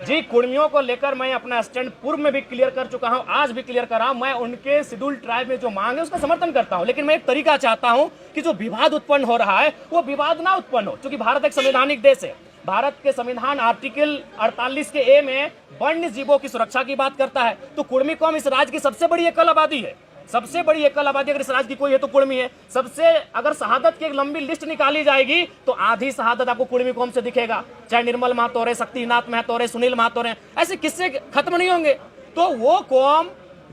जी, कुर्मियों को लेकर मैं अपना स्टैंड पूर्व में भी क्लियर कर चुका हूं, आज भी क्लियर कर रहा हूं। मैं उनके शेड्यूल ट्राइब में जो मांग है उसका समर्थन करता हूं, लेकिन मैं एक तरीका चाहता हूं कि जो विवाद उत्पन्न हो रहा है वो विवाद ना उत्पन्न हो, क्योंकि भारत एक संवैधानिक देश है। भारत के संविधान आर्टिकल 48 के ए में वन्य जीवों की सुरक्षा की बात करता है। तो कुर्मी कौम इस राज्य की सबसे बड़ी एकल आबादी है। सबसे बड़ी एकल आबादी अगर इस राज्य की कोई है तो कुर्मी है। सबसे अगर शहादत की एक लंबी लिस्ट निकाली जाएगी तो आधी शहादत आपको कुर्मी कौम से दिखेगा, चाहे निर्मल महतो रहे, शक्तिनाथ महतो रहे, सुनील महतो रहे, ऐसे किस्से खत्म नहीं होंगे। तो वो कौम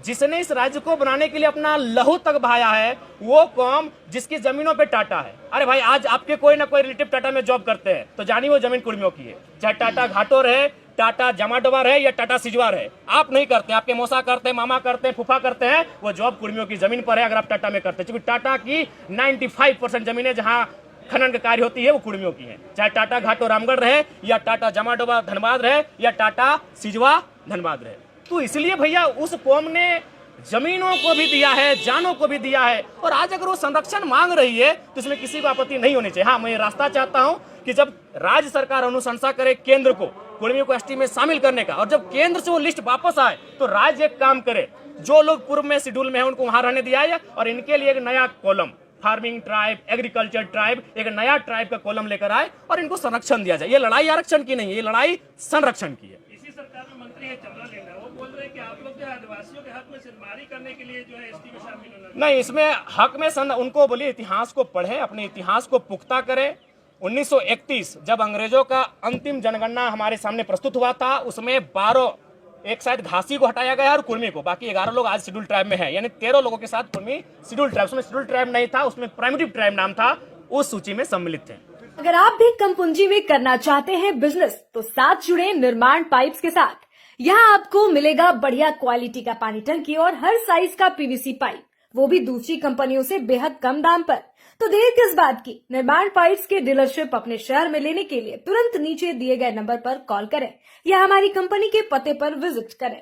जिसने इस राज्य को बनाने के लिए अपना लहू तक बहाया है, वो कौम जिसकी जमीनों पे टाटा है। अरे भाई, आज आपके कोई ना कोई रिलेटिव टाटा में जॉब करते हैं तो जानिए वो जमीन कुर्मियों की है। चाहे टाटा घाटो रहे, टाटा जमाडोवा रहे या टाटा सिजवा रहे, आप नहीं करते, आपके मौसा करते हैं, मामा करते हैं, फूफा करते हैं, वो जॉब कुर्मियों की जमीन पर है अगर आप टाटा में करते हैं। क्योंकि टाटा की 95% जमीनें जहां खनन का कार्य होती है वो कुर्मियों की है। चाहे टाटा घाटो रामगढ़ रहे या टाटा जमाडोबा धनबाद रहे या टाटा सिजवा धनबाद रहे। तो इसलिए भैया उस कौम ने जमीनों को भी दिया है, जानों को भी दिया है, और आज अगर वो संरक्षण मांग रही है तो इसमें किसी को आपत्ति नहीं होनी चाहिए। हाँ, मैं रास्ता चाहता हूं कि जब राज्य सरकार अनुशंसा करे केंद्र को कुर्मियों को एसटी में शामिल करने का, और जब केंद्र से वो लिस्ट वापस आए तो राज्य एक काम करे, जो लोग पूर्व में शेड्यूल में है उनको वहां रहने दिया जाए और इनके लिए एक नया column, farming tribe, agriculture tribe, एक नया ट्राइब का कॉलम लेकर आए और इनको संरक्षण दिया जाए। ये लड़ाई आरक्षण की नहीं है, ये लड़ाई संरक्षण की है। इसी सरकार में मंत्री है चंद्रा लेना, वो बोल रहे हैं कि आप लोग जो है आदिवासियों के हक में सिरमारी करने के लिए जो है एसटी में शामिल होना। नहीं, इसमें हक में उनको बोलिए इतिहास को पढ़े, अपने इतिहास को पुख्ता करें। 1931 जब अंग्रेजों का अंतिम जनगणना हमारे सामने प्रस्तुत हुआ था, उसमें 12, एक शायद घासी को हटाया गया और कुर्मी को, बाकी 11 लोग आज शेड्यूल ट्राइब में है, यानी 13 लोगों के साथ कुर्मी शेड्यूल ट्राइब, उसमें शेड्यूल ट्राइब नहीं था, उसमें प्राइमरी ट्राइब नाम था, उस सूची में सम्मिलित थे। अगर आप भी कम पूंजी में करना चाहते हैं बिजनेस तो साथ जुड़े निर्माण पाइप्स के साथ। यहाँ आपको मिलेगा बढ़िया क्वालिटी का पानी टंकी और हर साइज का पीवीसी पाइप, वो भी दूसरी कंपनियों से बेहद कम दाम पर। तो देर किस बात की, निर्माण पाइप्स के डीलरशिप अपने शहर में लेने के लिए तुरंत नीचे दिए गए नंबर पर कॉल करें या हमारी कंपनी के पते पर विजिट करें।